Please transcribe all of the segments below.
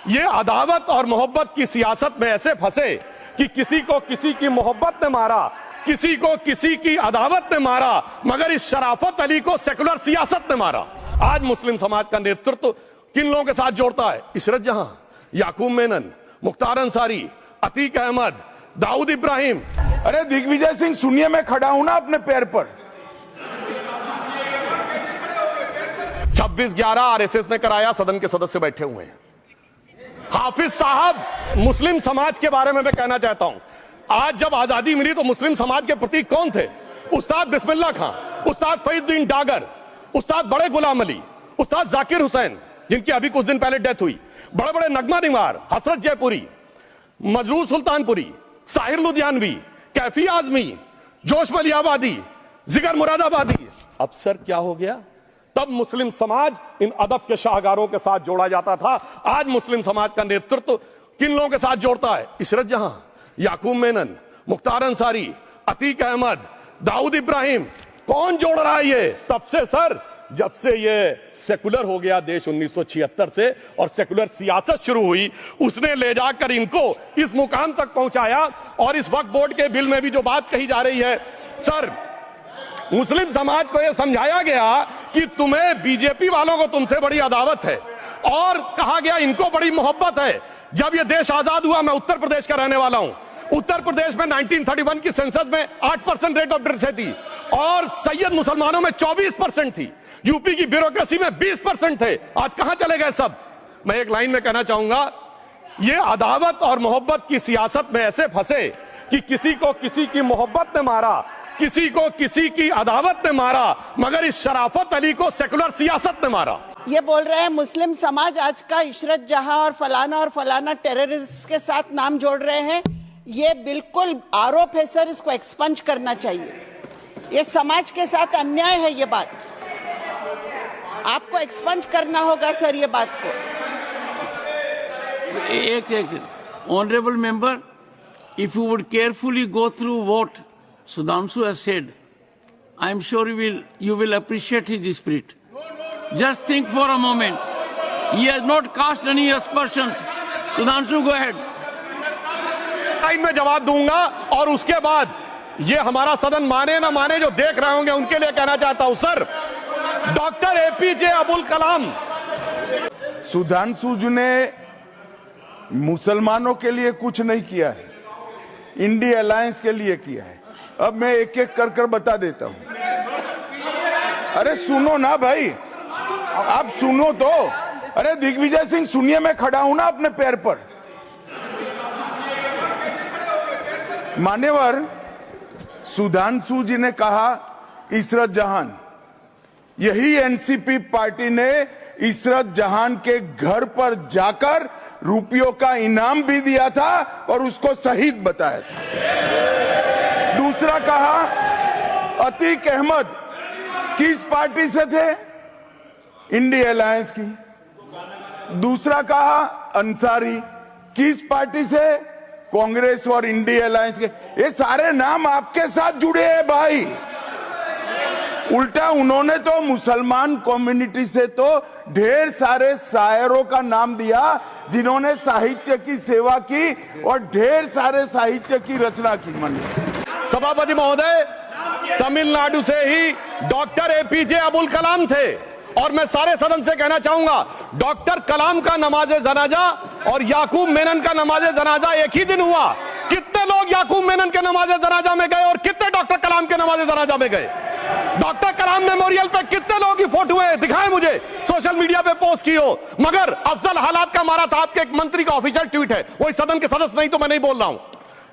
ये अदावत और मोहब्बत की सियासत में ऐसे फंसे कि किसी को किसी की मोहब्बत ने मारा, किसी को किसी की अदावत ने मारा, मगर इस शराफत अली को सेकुलर सियासत ने मारा। आज मुस्लिम समाज का नेतृत्व किन लोगों के साथ जोड़ता है? इशरत जहां, याकूब मेनन, मुख्तार अंसारी, अतीक अहमद, दाऊद इब्राहिम। अरे दिग्विजय सिंह, सुनिए, मैं खड़ा हूं ना अपने पैर पर। 26/11 आरएसएस ने कराया, सदन के सदस्य बैठे हुए हैं। हाफिज साहब, मुस्लिम समाज के बारे में मैं कहना चाहता हूं, आज जब आजादी मिली तो मुस्लिम समाज के प्रतीक कौन थे? उस्ताद बिस्मिल्लाह खां, उस्ताद फरीदुद्दीन डागर, उस्ताद बड़े गुलाम अली, उस्ताद जाकिर हुसैन, जिनकी अभी कुछ दिन पहले डेथ हुई, बड़े बड़े नगमा निवार, हसरत जयपुरी, मजरूर सुल्तानपुरी, साहिर लुधियानवी, कैफी आजमी, जोश मलियाबादी, जिगर मुरादाबादी। अब सर क्या हो गया? तब मुस्लिम समाज इन अदब के शाहकारों के साथ जोड़ा जाता था। आज मुस्लिम समाज का नेतृत्व किन लोगों के साथ जोड़ता है? इशरत जहां, याकूब मेनन, मुख्तार अंसारी, अतीक अहमद, दाऊद इब्राहिम। कौन जोड़ रहा है ये? तब से सर, जब से ये सेकुलर हो गया देश 1976 से और सेकुलर सियासत शुरू हुई, उसने ले जाकर इनको इस मुकाम तक पहुंचाया। और इस वक्फ बोर्ड के बिल में भी जो बात कही जा रही है, सर, मुस्लिम समाज को यह समझाया गया कि तुम्हें बीजेपी वालों को तुमसे बड़ी अदावत है, और कहा गया इनको बड़ी मोहब्बत है। जब यह देश आजाद हुआ, मैं उत्तर प्रदेश का रहने वाला हूं, उत्तर प्रदेश में 1931 की सेंसस में 8% रेट ऑफ डेथ थी और सैयद मुसलमानों में 24% थी। यूपी की ब्यूरोक्रेसी में 20% थे। आज कहां चले गए सब? मैं एक लाइन में कहना चाहूंगा, ये अदावत और मोहब्बत की सियासत में ऐसे फंसे कि किसी को किसी की मोहब्बत ने मारा, किसी को किसी की अदावत ने मारा, मगर इस शराफत अली को सेकुलर सियासत ने मारा। ये बोल रहे हैं मुस्लिम समाज आज का इशरत जहां और फलाना टेररिस्ट के साथ नाम जोड़ रहे हैं। ये बिल्कुल आरोप है सर, इसको एक्सपंज करना चाहिए। ये समाज के साथ अन्याय है। ये बात आपको एक्सपंज करना होगा सर, ये बात को। एक honourable member, if you would carefully go through what Sudhanshu has said, I am sure you will appreciate his spirit. Just think for a moment. He has not cast any aspersions. Sudhanshu, go ahead. मैं जवाब दूंगा और उसके बाद ये हमारा सदन माने ना माने, जो देख रहे होंगे उनके लिए कहना चाहता हूं, sir, doctor APJ Abdul Kalam. Sudhanshu जी ने मुसलमानों के लिए कुछ नहीं किया है, इंडिया अलायंस के लिए किया है। अब मैं एक एक कर कर बता देता हूं। अरे सुनो ना भाई, आप सुनो तो। अरे दिग्विजय सिंह, सुनिए, मैं खड़ा हूं ना अपने पैर पर। मान्यवर सुधांशु जी ने कहा इशरत जहां, यही एनसीपी पार्टी ने इशरत जहां के घर पर जाकर रुपयों का इनाम भी दिया था और उसको शहीद बताया था। दूसरा कहा अतीक अहमद किस पार्टी से थे? इंडिया अलायंस की। दूसरा कहा अंसारी किस पार्टी से? कांग्रेस और इंडिया अलायंस के। ये सारे नाम आपके साथ जुड़े हैं भाई। उल्टा उन्होंने तो मुसलमान कम्युनिटी से तो ढेर सारे शायरों का नाम दिया जिन्होंने साहित्य की सेवा की और ढेर सारे साहित्य की रचना की। सभापति महोदय, तमिलनाडु से ही डॉक्टर एपीजे अब्दुल कलाम थे और मैं सारे सदन से कहना चाहूंगा, डॉक्टर कलाम का नमाज जनाजा और याकूब मेनन का नमाज जनाजा एक ही दिन हुआ। कितने लोग याकूब मेनन के नमाज जनाजा में गए और कितने डॉक्टर कलाम के नमाज जनाजा में गए? डॉक्टर कलाम मेमोरियल पे कितने लोगों की फोटो है? दिखाएं मुझे, सोशल मीडिया पे पोस्ट की हो। मगर अफजल हालात का मारा था, आपके एक मंत्री का ऑफिशियल ट्वीट है, वो इस सदन के सदस्य नहीं तो मैं नहीं बोल रहा हूं।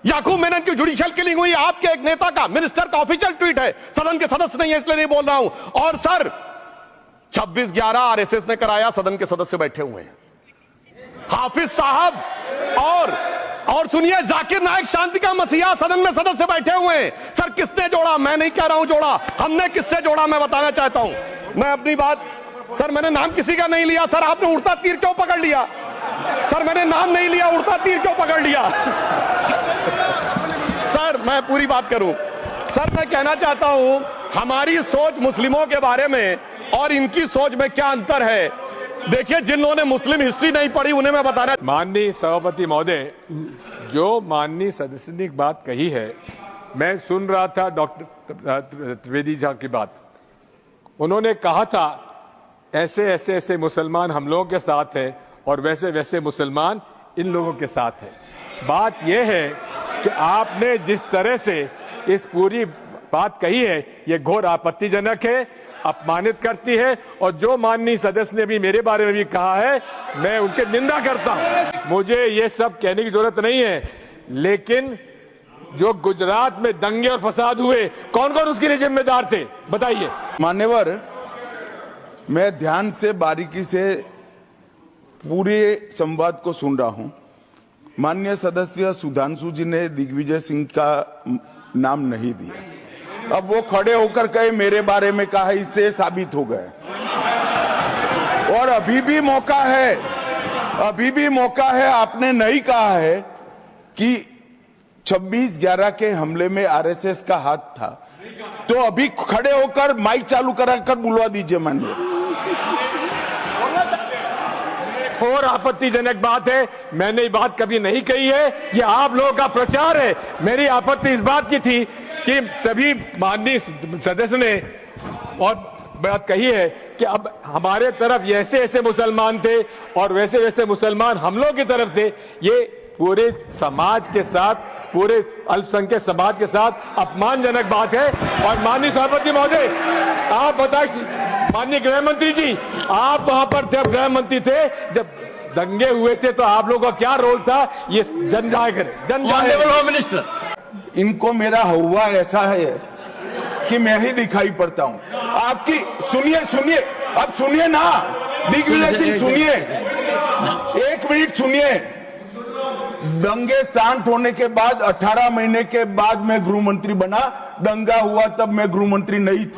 याकूब मेनन की जुडिशियल किलिंग हुई, आपके एक नेता का, मिनिस्टर का ऑफिशियल ट्वीट है, सदन के सदस्य नहीं है इसलिए नहीं बोल रहा हूं। और सर, 26/11 आरएसएस ने कराया, सदन के सदस्य बैठे हुए हैं। हाफिज साहब और सुनिए, जाकिर नायक शांति का मसीहा, सदन में सदस्य बैठे हुए हैं। सर, किसने जोड़ा? मैं नहीं कह रहा हूं जोड़ा, हमने किससे जोड़ा मैं बताना चाहता हूं। मैं अपनी बात, सर, मैंने नाम किसी का नहीं लिया। सर, आपने उड़ता तीर क्यों पकड़ लिया? सर, मैंने नाम नहीं लिया, उड़ता तीर क्यों पकड़ लिया? सर, मैं पूरी बात करूं। सर, मैं कहना चाहता हूं, हमारी सोच मुस्लिमों के बारे में और इनकी सोच में क्या अंतर है? देखिए, जिन लोगों ने मुस्लिम हिस्ट्री नहीं पढ़ी उन्हें मैं बताना। माननीय सभापति महोदय, जो माननीय सदस्य ने बात कही है, मैं सुन रहा था डॉक्टर त्रिवेदी जी की बात। उन्होंने कहा था ऐसे ऐसे ऐसे मुसलमान हम लोगों के साथ हैं और वैसे वैसे मुसलमान इन लोगों के साथ हैं। बात यह है कि आपने जिस तरह से इस पूरी बात कही है, ये घोर आपत्तिजनक है, अपमानित करती है। और जो माननीय सदस्य ने भी मेरे बारे में भी कहा है, मैं उनकी निंदा करता हूं। मुझे ये सब कहने की जरूरत नहीं है, लेकिन जो गुजरात में दंगे और फसाद हुए, कौन कौन उसके लिए जिम्मेदार थे, बताइए। मान्यवर, मैं ध्यान से बारीकी से पूरे संवाद को सुन रहा हूं। माननीय सदस्य सुधांशु जी ने दिग्विजय सिंह का नाम नहीं दिया। अब वो खड़े होकर कहे मेरे बारे में कहा, इससे साबित हो गए। और अभी भी मौका है, अभी भी मौका है। आपने नहीं कहा है कि 26/11 के हमले में आरएसएस का हाथ था, तो अभी खड़े होकर माइक चालू कराकर बुलवा दीजिए। माननीय, और आपत्तिजनक बात है, मैंने ये बात कभी नहीं कही है, ये आप लोगों का प्रचार है। मेरी आपत्ति इस बात की थी कि सभी माननीय सदस्य ने और बात कही है कि अब हमारे तरफ ऐसे ऐसे मुसलमान थे और वैसे वैसे मुसलमान हम लोगों की तरफ थे। ये पूरे समाज के साथ, पूरे अल्पसंख्यक समाज के साथ अपमानजनक बात है। और माननीय सभापति महोदय, आप बताइए, माननीय गृह मंत्री जी, आप वहां पर थे, गृह मंत्री थे जब दंगे हुए थे, तो आप लोगों का क्या रोल था, ये जन जाहिर है। जन जाहिर मिनिस्टर, इनको मेरा हुआ ऐसा है कि मैं ही दिखाई पड़ता हूं। आपकी सुनिए, सुनिए, अब सुनिए ना दिग्विजय सिंह, सुनिए, 1 मिनट सुनिए। दंगे शांत होने के बाद 18 महीने के बाद मैं गृह मंत्री बना। दंगा हुआ तब मैं गृह मंत्री नहीं था।